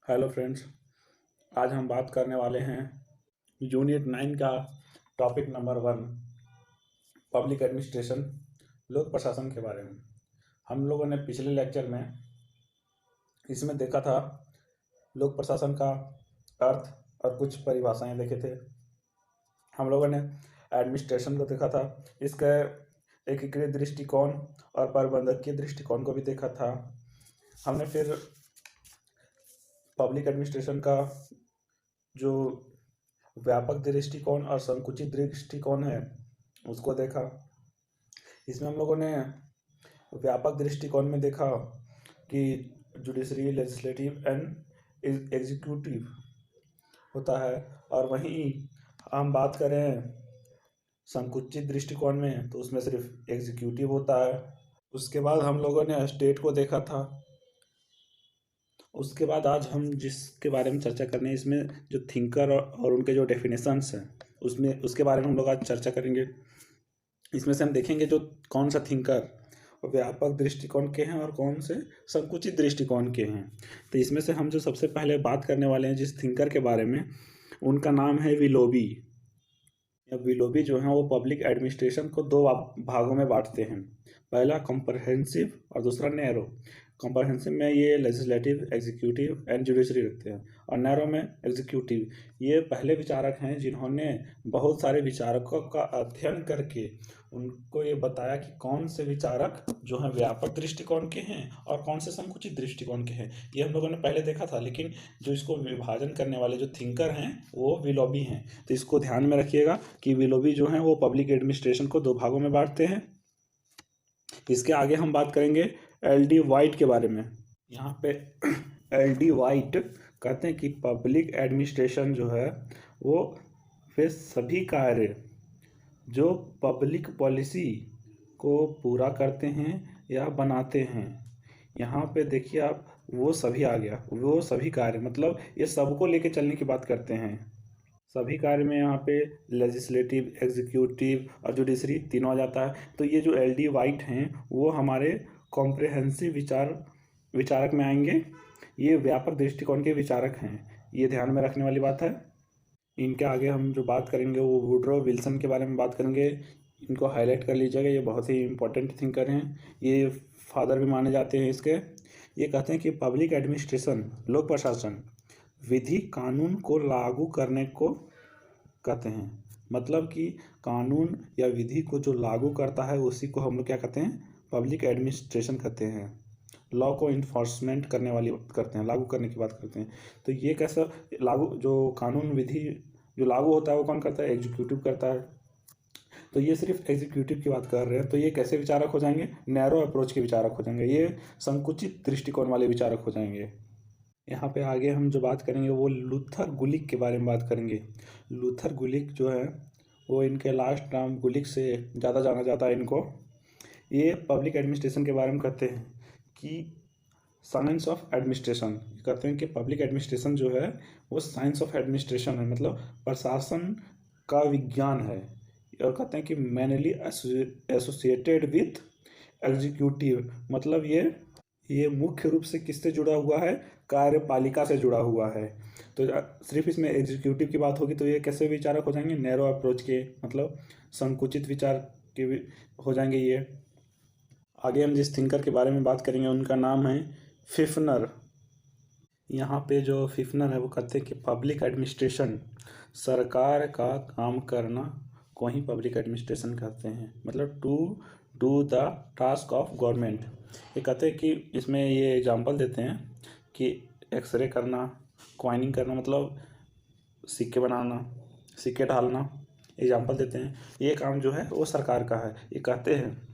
Hello friends. आज हम बात करने वाले हैं यूनिट 9 का टॉपिक नंबर 1 पब्लिक एडमिनिस्ट्रेशन लोक प्रशासन के बारे में। हम लोगों ने पिछले लेक्चर में इसमें देखा था लोक प्रशासन का अर्थ और कुछ परिभाषाएं देखे थे। हम लोगों ने एडमिनिस्ट्रेशन को देखा था, इसका एकीकृत दृष्टिकोण और प्रबंधकीय दृष्टिकोण को भी देखा था। हमने फिर पब्लिक एडमिनिस्ट्रेशन का जो व्यापक दृष्टिकोण और संकुचित दृष्टिकोण है उसको देखा। इसमें हम लोगों ने व्यापक दृष्टिकोण में देखा कि जुडिशरी, लेजिस्लेटिव एंड एग्जीक्यूटिव होता है, और वहीं हम बात करें संकुचित दृष्टिकोण में तो उसमें सिर्फ एग्जीक्यूटिव होता है। उसके बाद हम लोगों ने स्टेट को देखा था। उसके बाद आज हम जिसके बारे में चर्चा करने हैं, इसमें जो थिंकर और उनके जो डेफिनेशंस हैं उसके बारे में हम लोग आज चर्चा करेंगे। इसमें से हम देखेंगे जो कौन सा थिंकर व्यापक दृष्टिकोण के हैं और कौन से संकुचित दृष्टिकोण के हैं। तो इसमें से हम जो सबसे पहले बात करने वाले हैं जिस थिंकर के बारे में, उनका नाम है विलोबी। विलोबी जो है वो पब्लिक एडमिनिस्ट्रेशन को दो भागों में बांटते हैं। पहला कॉम्प्रहेंसिव और दूसरा नैरो। कॉम्प्रहेंसिव में ये लेजिस्लेटिव, एग्जीक्यूटिव एंड जुडिशरी रखते हैं, और नैरो में एग्जीक्यूटिव। ये पहले विचारक हैं जिन्होंने बहुत सारे विचारकों का अध्ययन करके उनको ये बताया कि कौन से विचारक जो हैं व्यापक दृष्टिकोण के हैं और कौन से संकुचित दृष्टिकोण के हैं। ये हम लोगों ने पहले देखा था, लेकिन जो इसको विभाजन करने वाले जो थिंकर हैं वो विलोबी हैं। तो इसको ध्यान में रखिएगा कि विलोबी जो हैं वो पब्लिक एडमिनिस्ट्रेशन को दो भागों में बांटते हैं। इसके आगे हम बात करेंगे एल.डी. वाइट के बारे में। यहाँ पे एल.डी. वाइट कहते हैं कि पब्लिक एडमिनिस्ट्रेशन जो है वो वे सभी कार्य जो पब्लिक पॉलिसी को पूरा करते हैं या बनाते हैं। यहाँ पे देखिए आप, वो सभी आ गया, वो सभी कार्य मतलब ये सबको लेके चलने की बात करते हैं। सभी कार्य में यहाँ पे लेजिस्लेटिव, एग्जीक्यूटिव और जुडिशरी तीनों आ जाता है। तो ये जो एल.डी. वाइट हैं वो हमारे कॉम्प्रहेंसिव विचारक में आएंगे। ये व्यापक दृष्टिकोण के विचारक हैं, ये ध्यान में रखने वाली बात है। इनके आगे हम जो बात करेंगे वो वुडरो विल्सन के बारे में बात करेंगे। इनको हाईलाइट कर लीजिएगा, ये बहुत ही इंपॉर्टेंट थिंकर हैं, ये फादर भी माने जाते हैं इसके। ये कहते हैं कि पब्लिक एडमिनिस्ट्रेशन लोक प्रशासन विधि कानून को लागू करने को कहते हैं। मतलब कि कानून या विधि को जो लागू करता है उसी को हम लोग क्या कहते हैं, पब्लिक एडमिनिस्ट्रेशन कहते हैं। लॉ को इन्फोर्समेंट करने वाली बात करते हैं, लागू करने की बात करते हैं। तो ये कैसा लागू, जो कानून विधि जो लागू होता है वो कौन करता है, एग्जीक्यूटिव करता है। तो ये सिर्फ एग्जीक्यूटिव की बात कर रहे हैं, तो ये कैसे विचारक हो जाएंगे, नैरो अप्रोच के विचारक हो जाएंगे, ये संकुचित दृष्टिकोण वाले विचारक हो जाएंगे। यहाँ पे आगे हम जो बात करेंगे वो लूथर गुलिक के बारे में बात करेंगे। लूथर गुलिक जो है वो इनके लास्ट नाम गुलिक से ज़्यादा जाना जाता है इनको। ये पब्लिक एडमिनिस्ट्रेशन के बारे में कहते हैं कि साइंस ऑफ एडमिनिस्ट्रेशन, कहते हैं कि पब्लिक एडमिनिस्ट्रेशन जो है वो साइंस ऑफ एडमिनिस्ट्रेशन है, मतलब प्रशासन का विज्ञान है। और कहते हैं कि मैनली एसोसिएटेड विथ एग्जीक्यूटिव, मतलब ये मुख्य रूप से किससे जुड़ा हुआ है, कार्यपालिका से जुड़ा हुआ है। तो सिर्फ इसमें एग्जीक्यूटिव की बात होगी तो ये कैसे विचारक हो जाएंगे, नैरो अप्रोच के, मतलब संकुचित विचार के हो जाएंगे ये। आगे हम जिस थिंकर के बारे में बात करेंगे उनका नाम है फिफ्नर। यहाँ पे जो फिफ्नर है वो कहते हैं कि पब्लिक एडमिनिस्ट्रेशन सरकार का काम करना को ही पब्लिक एडमिनिस्ट्रेशन कहते हैं, मतलब to do the task of government. ये कहते हैं कि इसमें ये एग्जांपल देते हैं कि एक्सरे करना, कॉइनिंग करना, मतलब सिक्के बनाना, सिक्के ढालना, एग्जांपल देते हैं। ये काम जो है वो सरकार का है। ये कहते हैं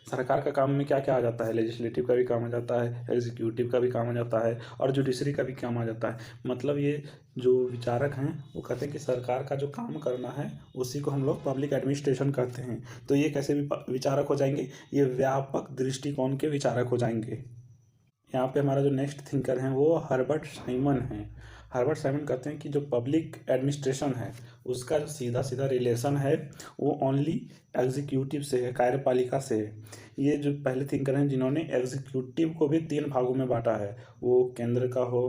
सरकार का काम में क्या क्या आ जाता है, लेजिस्लेटिव का भी काम आ जाता है, एग्जीक्यूटिव का भी काम आ जाता है और जुडिशरी का भी काम आ जाता है। मतलब ये जो विचारक हैं वो कहते हैं कि सरकार का जो काम करना है उसी को हम लोग पब्लिक एडमिनिस्ट्रेशन कहते हैं। तो ये कैसे भी विचारक हो जाएंगे, ये व्यापक दृष्टिकोण के विचारक हो जाएंगे। यहाँ पे हमारा जो नेक्स्ट थिंकर हैं वो हर्बर्ट साइमन हैं। हर्बर्ट साइमन कहते हैं कि जो पब्लिक एडमिनिस्ट्रेशन है उसका जो सीधा सीधा रिलेशन है वो ओनली एग्जीक्यूटिव से है, कार्यपालिका से है। ये जो पहले थिंकर हैं जिन्होंने एग्जीक्यूटिव को भी 3 भागों में बांटा है, वो केंद्र का हो,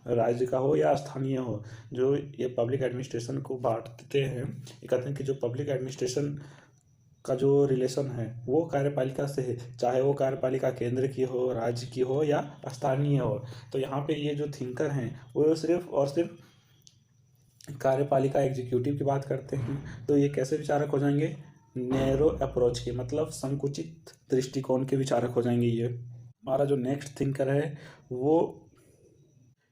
राज्य का हो या स्थानीय हो, जो ये पब्लिक एडमिनिस्ट्रेशन को बांटते हैं, ये कहते हैं कि जो पब्लिक एडमिनिस्ट्रेशन का जो रिलेशन है वो कार्यपालिका से है, चाहे वो कार्यपालिका केंद्र की हो, राज्य की हो या स्थानीय हो। तो यहाँ पे ये जो थिंकर हैं वो सिर्फ और सिर्फ कार्यपालिका एग्जीक्यूटिव की बात करते हैं। तो ये कैसे विचारक हो जाएंगे? नैरो अप्रोच के, मतलब संकुचित दृष्टिकोण के विचारक हो जाएंगे ये। हमारा जो नेक्स्ट थिंकर है वो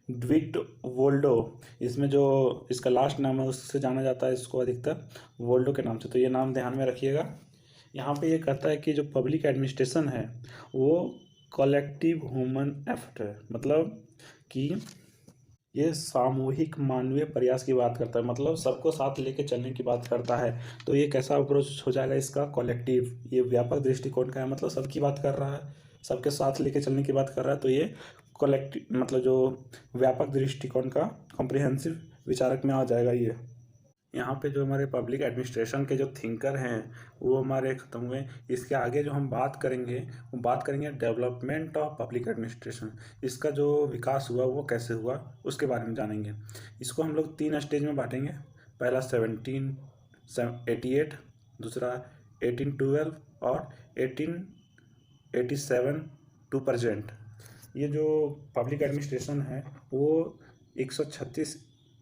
ड्विट वोल्डो, इसमें जो इसका लास्ट नाम है उससे जाना जाता है इसको अधिकतर वोल्डो के नाम से, तो ये नाम ध्यान में रखिएगा। यहाँ पे ये कहता है कि जो पब्लिक एडमिनिस्ट्रेशन है वो कलेक्टिव ह्यूमन एफर्ट है, मतलब कि ये सामूहिक मानवीय प्रयास की बात करता है, मतलब सबको साथ लेके चलने की बात करता है। तो ये कैसा अप्रोच हो जाएगा इसका? कलेक्टिव, ये व्यापक दृष्टिकोण का है, मतलब सबकी बात कर रहा है, सबके साथ लेके चलने की बात कर रहा है। तो ये कलेक्टिव मतलब जो व्यापक दृष्टिकोण का कॉम्प्रिहेंसिव विचारक में आ जाएगा ये। यहाँ पे जो हमारे पब्लिक एडमिनिस्ट्रेशन के जो थिंकर हैं वो हमारे ख़त्म हुए। इसके आगे जो हम बात करेंगे वो बात करेंगे डेवलपमेंट ऑफ पब्लिक एडमिनिस्ट्रेशन। इसका जो विकास हुआ वो कैसे हुआ उसके बारे में जानेंगे। इसको हम लोग 3 स्टेज में बांटेंगे। पहला 1788, दूसरा 1812 और 1887 टू प्रेजेंट। ये जो पब्लिक एडमिनिस्ट्रेशन है वो 136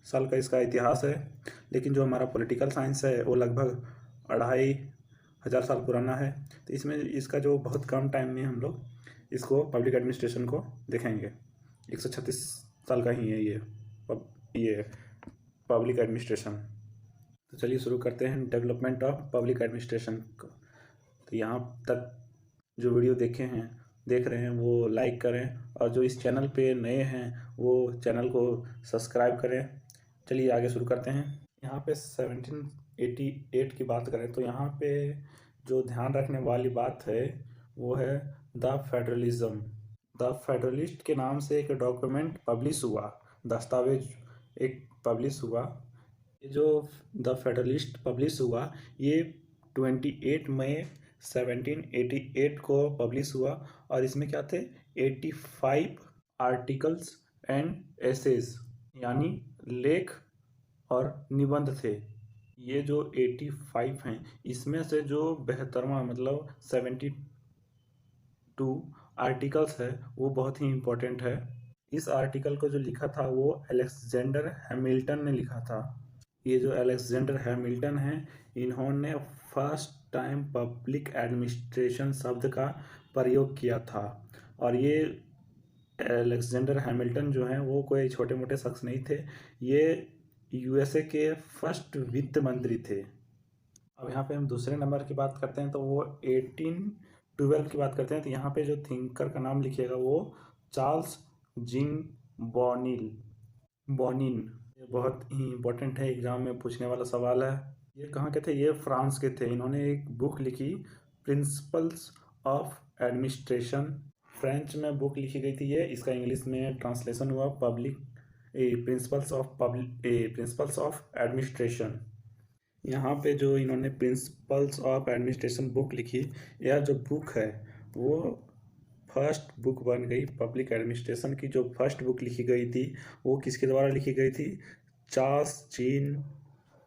साल का इसका इतिहास है, लेकिन जो हमारा पॉलिटिकल साइंस है वो लगभग 2500 साल पुराना है। तो इसमें इसका जो बहुत कम टाइम में हम लोग इसको पब्लिक एडमिनिस्ट्रेशन को देखेंगे। 136 साल का ही है ये पब्लिक एडमिनिस्ट्रेशन। तो चलिए शुरू करते हैं डेवलपमेंट ऑफ पब्लिक एडमिनिस्ट्रेशन को। तो यहाँ तक जो वीडियो देख रहे हैं वो लाइक करें, और जो इस चैनल पे नए हैं वो चैनल को सब्सक्राइब करें। चलिए आगे शुरू करते हैं। यहाँ पे 1788 की बात करें तो यहाँ पे जो ध्यान रखने वाली बात है वो है द फेडरलिज्म। द फेडरलिस्ट के नाम से एक डॉक्यूमेंट पब्लिश हुआ, दस्तावेज एक पब्लिश हुआ। ये जो द फेडरलिस्ट पब्लिश हुआ ये 28 मई 1788 को पब्लिश हुआ, और इसमें क्या थे? 85 आर्टिकल्स एंड एसेज, यानी लेख और निबंध थे। ये जो 85 हैं इसमें से जो 72वां मतलब 72 आर्टिकल्स है वो बहुत ही इम्पोर्टेंट है। इस आर्टिकल को जो लिखा था वो अलेक्जेंडर हैमिल्टन ने लिखा था। ये जो अलेक्जेंडर हैमिल्टन है इन्होंने फर्स्ट टाइम पब्लिक एडमिनिस्ट्रेशन शब्द का प्रयोग किया था। और ये अलेक्जेंडर हैमिल्टन जो हैं वो कोई छोटे मोटे शख्स नहीं थे, ये यूएसए के फर्स्ट वित्त मंत्री थे। अब यहाँ पे हम दूसरे नंबर की बात करते हैं तो वो 1812 की बात करते हैं। तो यहाँ पे जो थिंकर का नाम लिखिएगा वो चार्ल्स जिंग बॉनिन। ये बहुत ही इम्पोर्टेंट है, एग्जाम में पूछने वाला सवाल है। ये कहाँ के थे? ये फ्रांस के थे। इन्होंने एक बुक लिखी प्रिंसिपल्स ऑफ एडमिनिस्ट्रेशन। फ्रेंच में बुक लिखी गई थी ये, इसका इंग्लिश में ट्रांसलेशन हुआ प्रिंसिपल्स ऑफ एडमिनिस्ट्रेशन। यहाँ पे जो इन्होंने प्रिंसिपल्स ऑफ एडमिनिस्ट्रेशन बुक लिखी, यह जो बुक है वो फर्स्ट बुक बन गई पब्लिक एडमिनिस्ट्रेशन की। जो फर्स्ट बुक लिखी गई थी वो किसके द्वारा लिखी गई थी? चार्ल्स जीन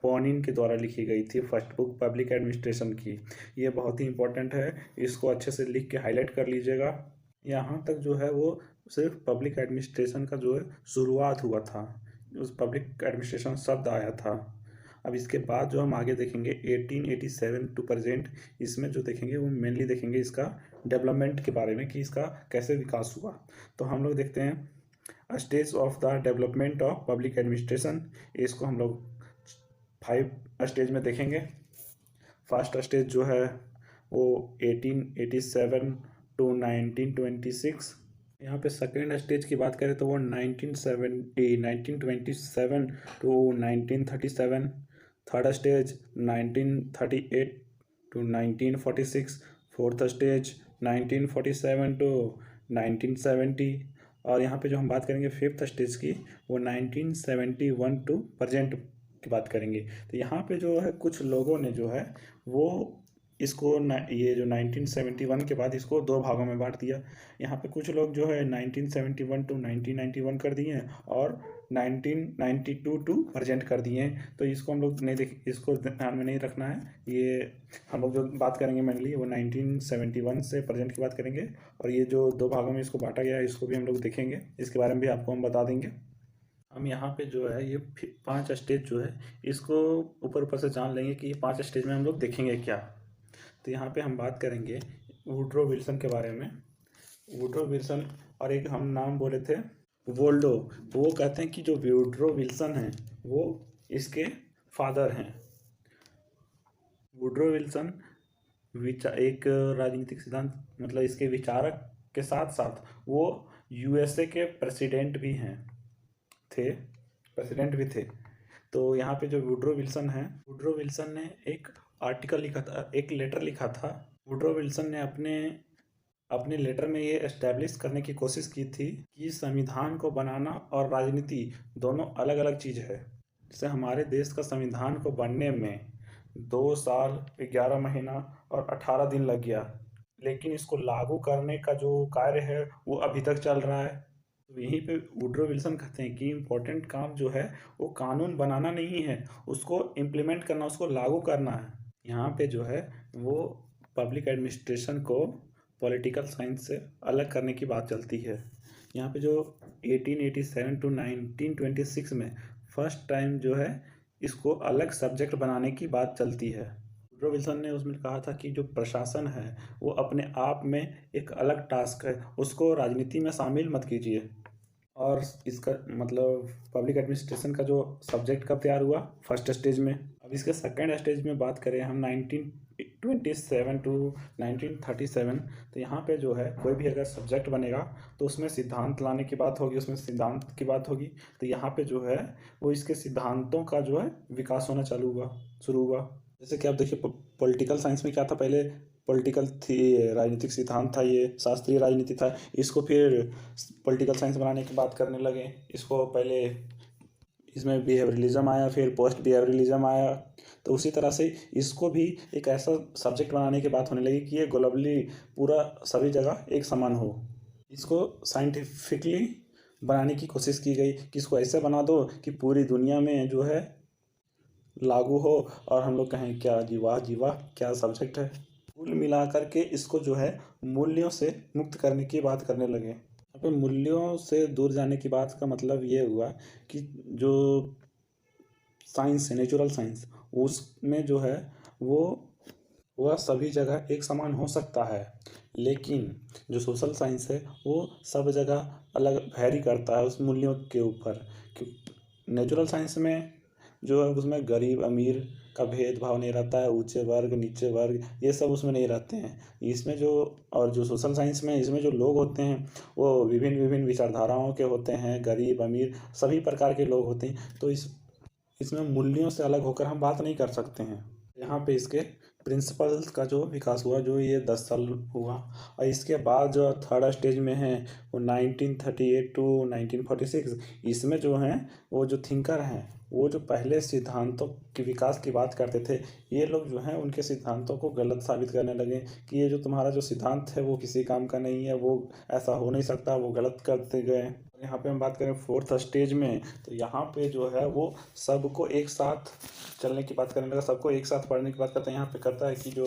बॉनिन के द्वारा लिखी गई थी फर्स्ट बुक पब्लिक एडमिनिस्ट्रेशन की। ये बहुत ही इंपॉर्टेंट है, इसको अच्छे से लिख के हाईलाइट कर लीजिएगा। यहाँ तक जो है वो सिर्फ पब्लिक एडमिनिस्ट्रेशन का जो है शुरुआत हुआ था, उस पब्लिक एडमिनिस्ट्रेशन शब्द आया था। अब इसके बाद जो हम आगे देखेंगे 1887 टू प्रेजेंट, इसमें जो देखेंगे वो मेनली देखेंगे इसका डेवलपमेंट के बारे में कि इसका कैसे विकास हुआ। तो हम लोग देखते हैं stage of the development of public administration. इसको हम लोग 5 स्टेज में देखेंगे। फर्स्ट स्टेज जो है वो 1887 टू 1926। यहाँ पे सेकेंड स्टेज की बात करें तो वो 1927 to 1937। Third stage 1938 to 1946। Fourth stage 1947 to 1970। और यहाँ पे जो हम बात करेंगे फिफ्थ स्टेज की वो 1971 टू प्रेजेंट की बात करेंगे। तो यहाँ पे जो है कुछ लोगों ने जो है वो इसको ये जो 1971 के बाद इसको दो भागों में बांट दिया। यहाँ पे कुछ लोग जो है 1971 टू 1991 कर दिए हैं और 1992 टू प्रेजेंट कर दिए हैं। तो इसको हम लोग नहीं इसको ध्यान में नहीं रखना है। ये हम लोग जो बात करेंगे मेनली वो 1971 से प्रेजेंट की बात करेंगे, और ये जो दो भागों में इसको बांटा गया है इसको भी हम लोग देखेंगे, इसके बारे में भी आपको हम बता देंगे। हम यहाँ पे जो है ये 5 स्टेज जो है इसको ऊपर से जान लेंगे कि ये 5 स्टेज में हम लोग देखेंगे क्या। तो यहाँ पे हम बात करेंगे वुड्रो विल्सन के बारे में। वुड्रो विल्सन और एक हम नाम बोले थे वोल्डो, वो कहते हैं कि जो वुड्रो विल्सन हैं वो इसके फादर हैं। वुड्रो विल्सन एक राजनीतिक सिद्धांत मतलब इसके विचारक के साथ साथ वो यूएसए के प्रेसिडेंट भी थे। तो यहाँ पे जो वुड्रो विल्सन है, वुड्रो विल्सन ने एक आर्टिकल लिखा था, एक लेटर लिखा था। वुड्रो विल्सन ने अपने लेटर में ये एस्टैब्लिश करने की कोशिश की थी कि संविधान को बनाना और राजनीति दोनों अलग अलग चीज़ है। जैसे हमारे देश का संविधान को बनने में 2 साल 11 महीना और 18 दिन लग गया, लेकिन इसको लागू करने का जो कार्य है वो अभी तक चल रहा है। तो यहीं पे वुड्रो विल्सन कहते हैं कि इम्पोर्टेंट काम जो है वो कानून बनाना नहीं है, उसको इम्प्लीमेंट करना, उसको लागू करना है। यहाँ पे जो है वो पब्लिक एडमिनिस्ट्रेशन को पॉलिटिकल साइंस से अलग करने की बात चलती है। यहाँ पे जो 1887 टू 1926 में फर्स्ट टाइम जो है इसको अलग सब्जेक्ट बनाने की बात चलती है। वुड्रो विल्सन ने उसमें कहा था कि जो प्रशासन है वो अपने आप में एक अलग टास्क है, उसको राजनीति में शामिल मत कीजिए। और इसका मतलब पब्लिक एडमिनिस्ट्रेशन का जो सब्जेक्ट कब तैयार हुआ, फर्स्ट स्टेज में। अब इसके सेकंड स्टेज में बात करें हम 1927 टू 1937, तो यहाँ पे जो है कोई भी अगर सब्जेक्ट बनेगा तो उसमें सिद्धांत लाने की बात होगी, उसमें सिद्धांत की बात होगी। तो यहाँ पे जो है वो इसके सिद्धांतों का जो है विकास होना शुरू हुआ। जैसे कि आप देखिए पॉलिटिकल साइंस में क्या था, पहले पॉलिटिकल थी, राजनीतिक सिद्धांत था, ये शास्त्रीय राजनीति था। इसको फिर पॉलिटिकल साइंस बनाने की बात करने लगे। इसको पहले इसमें बिहेवियरलिज्म आया, फिर पोस्ट बिहेवियरलिज्म आया। तो उसी तरह से इसको भी एक ऐसा सब्जेक्ट बनाने की बात होने लगी कि ये ग्लोबली पूरा सभी जगह एक समान हो। इसको साइंटिफिकली बनाने की कोशिश की गई कि इसको ऐसे बना दो कि पूरी दुनिया में जो है लागू हो और हम लोग कहें क्या जीवा क्या सब्जेक्ट है। कुल मिलाकर के इसको जो है मूल्यों से मुक्त करने की बात करने लगे। यहाँ पे मूल्यों से दूर जाने की बात का मतलब ये हुआ कि जो साइंस है, नेचुरल साइंस, उसमें जो है वह सभी जगह एक समान हो सकता है, लेकिन जो सोशल साइंस है वो सब जगह अलग वैरी करता है उस मूल्यों के ऊपर। नेचुरल साइंस में जो है उसमें गरीब अमीर का भेदभाव नहीं रहता है, ऊंचे वर्ग नीचे वर्ग ये सब उसमें नहीं रहते हैं। इसमें जो सोशल साइंस में इसमें जो लोग होते हैं वो विभिन्न विचारधाराओं के होते हैं, गरीब अमीर सभी प्रकार के लोग होते हैं। तो इसमें मूल्यों से अलग होकर हम बात नहीं कर सकते हैं। यहाँ पे इसके प्रिंसिपल्स का जो विकास हुआ जो ये 10 साल हुआ, और इसके बाद जो थर्ड स्टेज में है वो 1938 टू 1946। इसमें जो हैं वो जो थिंकर हैं वो जो पहले सिद्धांतों के विकास की बात करते थे, ये लोग जो हैं उनके सिद्धांतों को गलत साबित करने लगे कि ये जो तुम्हारा जो सिद्धांत है वो किसी काम का नहीं है, वो ऐसा हो नहीं सकता, वो गलत करते गए। यहाँ पे हम बात करें फोर्थ स्टेज में, तो यहाँ पे जो है वो सबको एक साथ चलने की बात करने लगा, सबको एक साथ पढ़ने की बात करता है। यहाँ पे करता है कि जो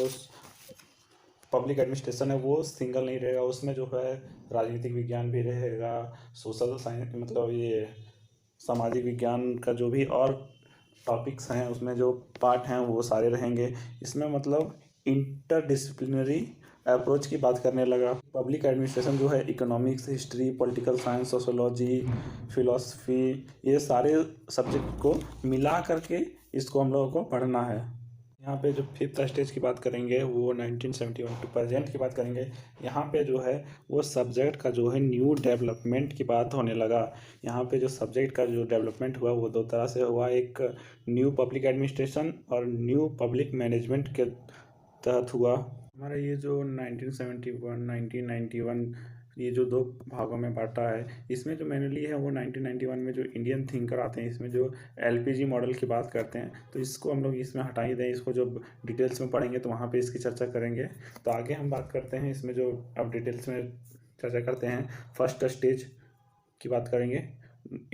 पब्लिक एडमिनिस्ट्रेशन है वो सिंगल नहीं रहेगा, उसमें जो है राजनीतिक विज्ञान भी रहेगा, सोशल साइंस मतलब ये सामाजिक विज्ञान का जो भी और टॉपिक्स हैं उसमें जो पार्ट हैं वो सारे रहेंगे। इसमें मतलब इंटरडिसिप्लिनरी अप्रोच की बात करने लगा। पब्लिक एडमिनिस्ट्रेशन जो है economics, history, political science, sociology, philosophy, ये सारे सब्जेक्ट को मिला करके इसको हम लोगों को पढ़ना है। यहाँ पे जो फिफ्थ स्टेज की बात करेंगे वो 1971 टू प्रेजेंट की बात करेंगे। यहाँ पे जो है वो सब्जेक्ट का जो है न्यू डेवलपमेंट की बात होने लगा। यहाँ पे जो सब्जेक्ट का जो डेवलपमेंट हुआ वो 2 तरह से हुआ, एक न्यू पब्लिक एडमिनिस्ट्रेशन और न्यू पब्लिक मैनेजमेंट के तहत हुआ। हमारा ये जो 1971 1991 ये जो दो भागों में बांटा है, इसमें जो मैनुअली है वो 1991 में जो इंडियन थिंकर आते हैं, इसमें जो एलपीजी मॉडल की बात करते हैं, तो इसको हम लोग इसमें हटा ही दें। इसको जब डिटेल्स में पढ़ेंगे तो वहाँ पे इसकी चर्चा करेंगे। तो आगे हम बात करते हैं इसमें जो अब डिटेल्स में चर्चा करते हैं। फर्स्ट स्टेज की बात करेंगे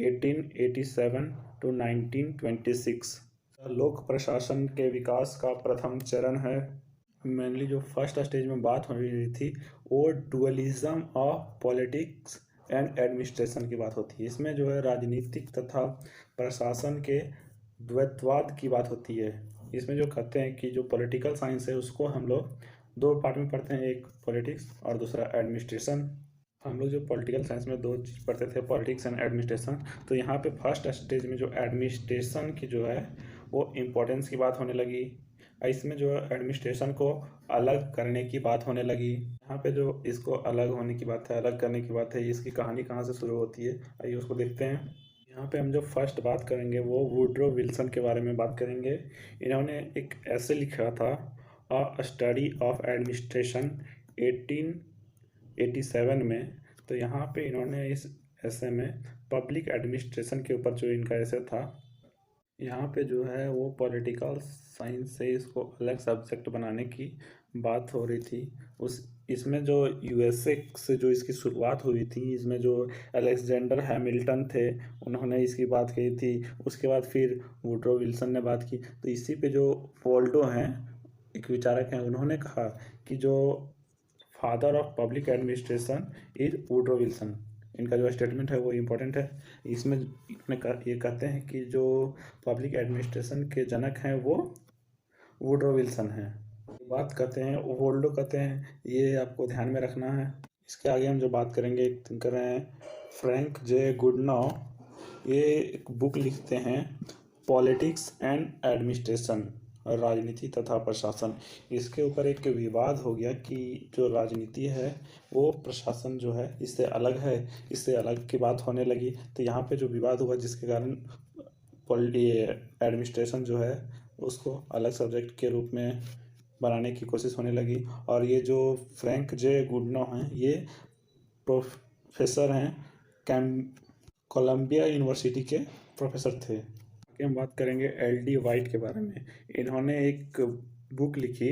1887 टू 1926। लोक प्रशासन के विकास का प्रथम चरण है। मेनली जो फर्स्ट स्टेज में बात हो रही थी वो dualism of politics and administration की बात होती है। इसमें जो है राजनीतिक तथा प्रशासन के द्वैतवाद की बात होती है। इसमें जो कहते हैं कि जो पॉलिटिकल साइंस है उसको हम लोग दो पार्ट में पढ़ते हैं, एक पॉलिटिक्स और दूसरा एडमिनिस्ट्रेशन। हम लोग जो पॉलिटिकल साइंस में दो चीज़ पढ़ते थे, पॉलिटिक्स एंड एडमिनिस्ट्रेशन। तो यहाँ पे फर्स्ट स्टेज में जो एडमिनिस्ट्रेशन की जो है वो इम्पोर्टेंस की बात होने लगी। इसमें जो एडमिनिस्ट्रेशन को अलग करने की बात होने लगी। यहाँ पे जो इसको अलग होने की बात है, अलग करने की बात है, इसकी कहानी कहाँ से शुरू होती है, आइए उसको देखते हैं। यहाँ पे हम जो फर्स्ट बात करेंगे वो वुड्रो विल्सन के बारे में बात करेंगे। इन्होंने एक ऐसे लिखा था, अ स्टडी ऑफ एडमिनिस्ट्रेशन 1887 में। तो यहाँ पे इन्होंने इस ऐसे में पब्लिक एडमिनिस्ट्रेशन के ऊपर जो इनका ऐसे था, यहाँ पे जो है वो पॉलिटिकल साइंस से इसको अलग सब्जेक्ट बनाने की बात हो रही थी। उस इसमें जो यूएसए से जो इसकी शुरुआत हुई थी, इसमें जो अलेक्जेंडर हैमिल्टन थे उन्होंने इसकी बात कही थी। उसके बाद फिर वुड्रो विल्सन ने बात की। तो इसी पे जो वोल्डो हैं, एक विचारक हैं, उन्होंने कहा कि जो father of public administration is Woodrow Wilson. इनका जो स्टेटमेंट है वो इम्पोर्टेंट है। इसमें ये कहते हैं कि जो पब्लिक एडमिनिस्ट्रेशन के जनक हैं वो वुड्रो विल्सन हैं। बात करते हैं वोल्डो कहते हैं, ये आपको ध्यान में रखना है। इसके आगे हम जो बात करेंगे, एक थिंकर हैं फ्रैंक जे गुडनाउ। ये एक बुक लिखते हैं पॉलिटिक्स एंड एडमिनिस्ट्रेशन, राजनीति तथा प्रशासन। इसके ऊपर एक विवाद हो गया कि जो राजनीति है वो प्रशासन जो है इससे अलग है, इससे अलग की बात होने लगी। तो यहाँ पे जो विवाद हुआ जिसके कारण ये एडमिनिस्ट्रेशन जो है उसको अलग सब्जेक्ट के रूप में बनाने की कोशिश होने लगी। और ये जो फ्रैंक जे गुडनो हैं ये प्रोफेसर हैं, कैम कोलंबिया यूनिवर्सिटी के प्रोफेसर थे। आगे हम बात करेंगे एल.डी. वाइट के बारे में। इन्होंने एक बुक लिखी,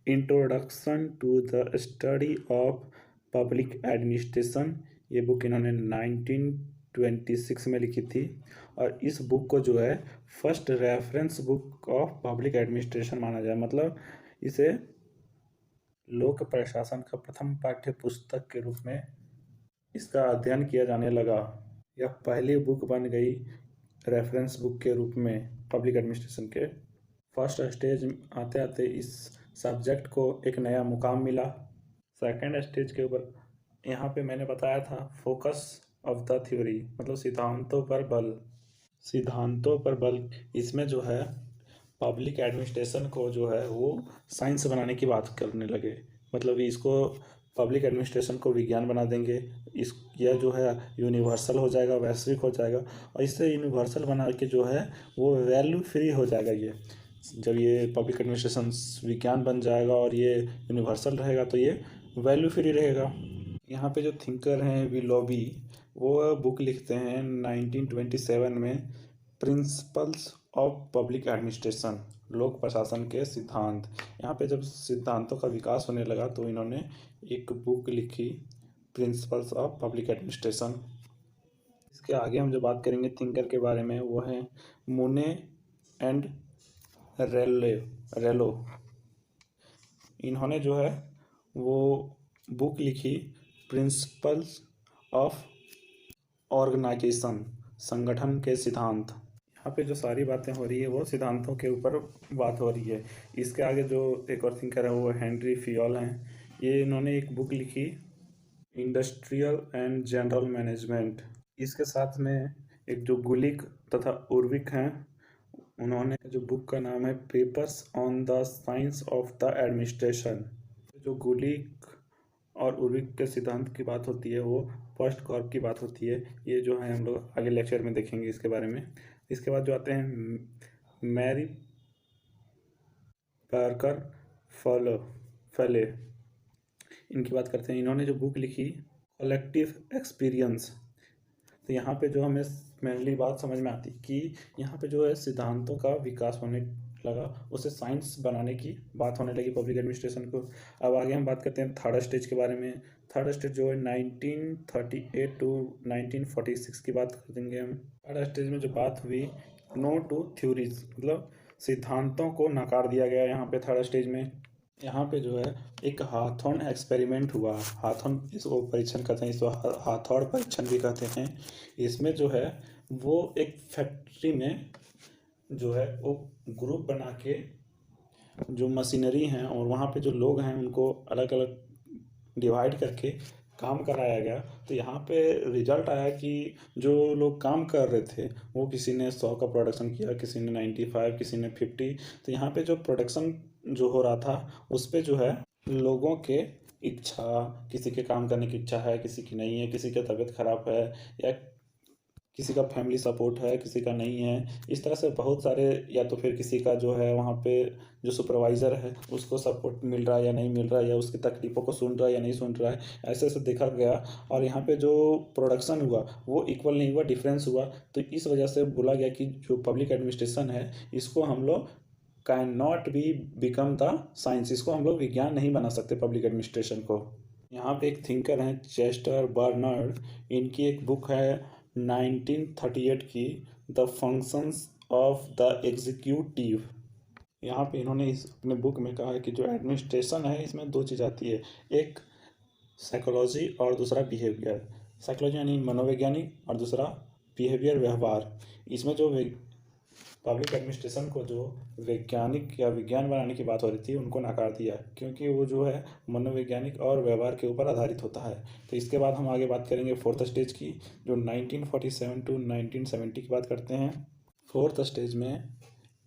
introduction to the study of public administration. ये बुक इन्होंने 1926 में लिखी थी। और इस बुक को जो है first reference book of public administration माना जाए, मतलब इसे लोक प्रशासन का प्रथम पाठ्य पुस्तक के रूप में इसका अध्ययन किया जाने लगा। यह पहली बुक बन गई रेफरेंस बुक के रूप में पब्लिक एडमिनिस्ट्रेशन के। फर्स्ट स्टेज आते आते इस सब्जेक्ट को एक नया मुकाम मिला। सेकंड स्टेज के ऊपर यहाँ पे मैंने बताया था फोकस ऑफ द थ्योरी, मतलब सिद्धांतों पर बल। सिद्धांतों पर बल, इसमें जो है पब्लिक एडमिनिस्ट्रेशन को जो है वो साइंस बनाने की बात करने लगे। मतलब इसको पब्लिक एडमिनिस्ट्रेशन को विज्ञान बना देंगे। इस यह जो है यूनिवर्सल हो जाएगा, वैश्विक हो जाएगा। और इससे यूनिवर्सल बना के जो है वो वैल्यू फ्री हो जाएगा। ये जब ये पब्लिक एडमिनिस्ट्रेशन विज्ञान बन जाएगा और ये यूनिवर्सल रहेगा तो ये वैल्यू फ्री रहेगा। यहाँ पे जो थिंकर हैं विलोबी, वो बुक लिखते हैं 1927 में, प्रिंसिपल्स ऑफ पब्लिक एडमिनिस्ट्रेशन, लोक प्रशासन के सिद्धांत। यहाँ पे जब सिद्धांतों का विकास होने लगा तो इन्होंने एक बुक लिखी, प्रिंसिपल्स ऑफ पब्लिक एडमिनिस्ट्रेशन। इसके आगे हम जो बात करेंगे थिंकर के बारे में वो है मुने एंड रेलो। इन्होंने जो है वो बुक लिखी प्रिंसिपल्स ऑफ ऑर्गेनाइजेशन, संगठन के सिद्धांत। यहाँ पे जो सारी बातें हो रही है वो सिद्धांतों के ऊपर बात हो रही है। इसके आगे जो एक और थिंकर है वो हेनरी फियोल हैं। ये इन्होंने एक बुक लिखी इंडस्ट्रियल एंड जनरल मैनेजमेंट। इसके साथ में एक जो गुलिक तथा उर्विक हैं, उन्होंने जो बुक का नाम है papers on the science of the administration. जो गुलिक और उर्विक के सिद्धांत की बात होती है वो फर्स्ट कॉर्प की बात होती है। ये जो है हम लोग आगे लेक्चर में देखेंगे इसके बारे में। इसके बाद जो आते हैं मैरी पार्कर फेले, इनकी बात करते हैं। इन्होंने जो बुक लिखी कलेक्टिव एक्सपीरियंस। तो यहाँ पे जो हमें मेनली बात समझ में आती कि यहाँ पे जो है सिद्धांतों का विकास होने लगा, उसे साइंस बनाने की बात होने लगी पब्लिक एडमिनिस्ट्रेशन को। अब आगे हम बात करते हैं थर्ड स्टेज के बारे में। थर्ड स्टेज जो है 1938 टू 1946 की बात कर देंगे हम। थर्ड स्टेज में जो बात हुई, नो टू थ्योरीज, मतलब सिद्धांतों को नकार दिया गया यहाँ पे थर्ड स्टेज में। यहाँ पे जो है एक हाथोन एक्सपेरिमेंट हुआ। हाथोन इसको परीक्षण कहते हैं, इसको हाथौड़ परीक्षण भी कहते हैं। इसमें जो है वो एक फैक्ट्री में जो है वो ग्रुप बना के जो मशीनरी हैं और वहाँ पे जो लोग हैं उनको अलग अलग डिवाइड करके काम कराया गया। तो यहाँ पे रिजल्ट आया कि जो लोग काम कर रहे थे वो किसी ने 100 का प्रोडक्शन किया, किसी ने 95, किसी ने 50। तो यहाँ पे जो प्रोडक्शन जो हो रहा था उस पे जो है लोगों के इच्छा, किसी के काम करने की इच्छा है, किसी की नहीं है, किसी की तबीयत खराब है, या किसी का फैमिली सपोर्ट है, किसी का नहीं है, इस तरह से बहुत सारे, या तो फिर किसी का जो है वहाँ पे जो सुपरवाइज़र है उसको सपोर्ट मिल रहा है या नहीं मिल रहा है, या उसकी तकलीफ़ों को सुन रहा है या नहीं सुन रहा है, ऐसे ऐसे देखा गया। और यहाँ पे जो प्रोडक्शन हुआ वो इक्वल नहीं हुआ, डिफरेंस हुआ। तो इस वजह से बोला गया कि जो पब्लिक एडमिनिस्ट्रेशन है इसको हम लोग can not be become the science, इसको हम लोग विज्ञान नहीं बना सकते पब्लिक एडमिनिस्ट्रेशन को। यहाँ पे एक थिंकर हैं चेस्टर बर्नर्ड, इनकी एक बुक है 1938 की, the functions of the executive. यहाँ पे इन्होंने इस अपने बुक में कहा है कि जो एडमिनिस्ट्रेशन है इसमें दो चीज़ आती है, एक साइकोलॉजी और दूसरा बिहेवियर। साइकोलॉजी यानी मनोवैज्ञानिक और दूसरा बिहेवियर व्यवहार। इसमें जो पब्लिक एडमिनिस्ट्रेशन को जो वैज्ञानिक या विज्ञान बनाने की बात हो रही थी उनको नकार दिया, क्योंकि वो जो है मनोवैज्ञानिक और व्यवहार के ऊपर आधारित होता है। तो इसके बाद हम आगे बात करेंगे फोर्थ स्टेज की, जो 1947 टू 1970 की बात करते हैं। फोर्थ स्टेज में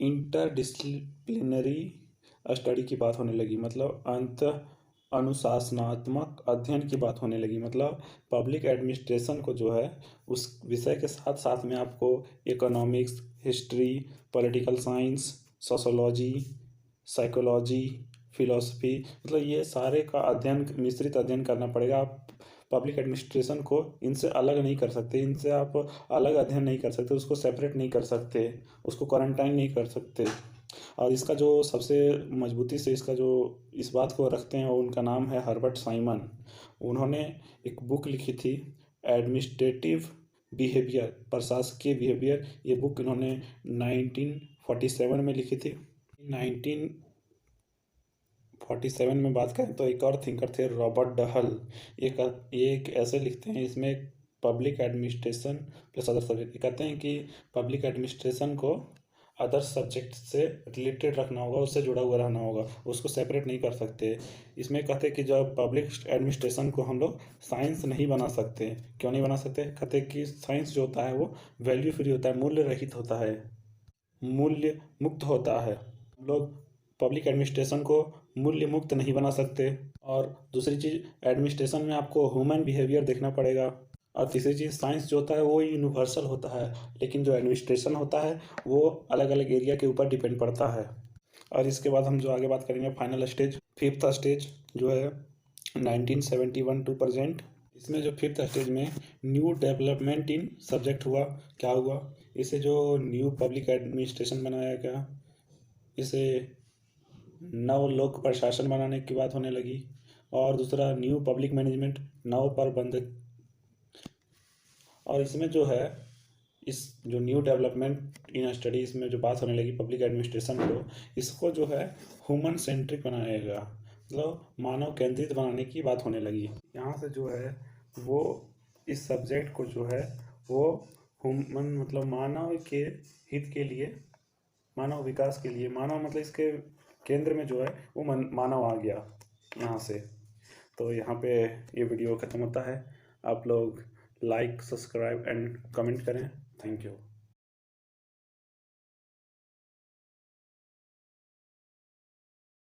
इंटरडिसिप्लिनरी स्टडी की बात होने लगी, मतलब अंत अनुशासनात्मक अध्ययन की बात होने लगी। मतलब पब्लिक एडमिनिस्ट्रेशन को जो है उस विषय के साथ साथ में आपको economics, history, political science, sociology, psychology, philosophy, मतलब ये सारे का अध्ययन, मिश्रित अध्ययन करना पड़ेगा। आप पब्लिक एडमिनिस्ट्रेशन को इनसे अलग नहीं कर सकते, इनसे आप अलग अध्ययन नहीं कर सकते, उसको सेपरेट नहीं कर सकते, उसको क्वारंटाइन नहीं कर सकते। और इसका जो सबसे मजबूती से इसका जो इस बात को रखते हैं उनका नाम है हर्बर्ट साइमन। उन्होंने एक बुक लिखी थी एडमिनिस्ट्रेटिव बिहेवियर, प्रशासकीय बिहेवियर। ये बुक इन्होंने 1947 में लिखी थी। 1947 में बात करें तो एक और थिंकर थे रॉबर्ट डहल। ये एक ऐसे लिखते हैं, इसमें public administration plus other subject, कहते हैं कि पब्लिक एडमिनिस्ट्रेशन को अदर सब्जेक्ट से रिलेटेड रखना होगा, उससे जुड़ा हुआ रहना होगा, उसको सेपरेट नहीं कर सकते। इसमें कहते हैं कि जब पब्लिक एडमिनिस्ट्रेशन को हम लोग साइंस नहीं बना सकते। क्यों नहीं बना सकते? कहते हैं कि साइंस जो होता है वो वैल्यू फ्री होता है, मूल्य रहित होता है, मूल्य मुक्त होता है। हम लोग पब्लिक एडमिनिस्ट्रेशन को मूल्य मुक्त नहीं बना सकते। और दूसरी चीज़, एडमिनिस्ट्रेशन में आपको ह्यूमन बिहेवियर देखना पड़ेगा। और तीसरी चीज़, साइंस जो होता है वो यूनिवर्सल होता है, लेकिन जो एडमिनिस्ट्रेशन होता है वो अलग अलग एरिया के ऊपर डिपेंड पड़ता है। और इसके बाद हम जो आगे बात करेंगे फाइनल स्टेज, फिफ्थ स्टेज जो है 1971 टू प्रेजेंट। इसमें जो फिफ्थ स्टेज में न्यू डेवलपमेंट इन सब्जेक्ट हुआ। क्या हुआ? इसे जो न्यू पब्लिक एडमिनिस्ट्रेशन बनाया गया, इसे नव लोक प्रशासन बनाने की बात होने लगी। और दूसरा न्यू पब्लिक मैनेजमेंट, नव प्रबंधक। और इसमें जो है इस जो न्यू डेवलपमेंट इन स्टडीज़ में जो बात होने लगी पब्लिक एडमिनिस्ट्रेशन को, इसको जो है ह्यूमन सेंट्रिक बनाएगा, मतलब मानव केंद्रित बनाने की बात होने लगी। यहाँ से जो है वो इस सब्जेक्ट को जो है वो ह्यूमन मतलब मानव के हित के लिए, मानव विकास के लिए, मानव मतलब इसके केंद्र में जो है वो मानव आ गया यहाँ से। तो यहाँ पे ये वीडियो ख़त्म होता है। आप लोग लाइक, सब्सक्राइब एंड कमेंट करें। Thank you.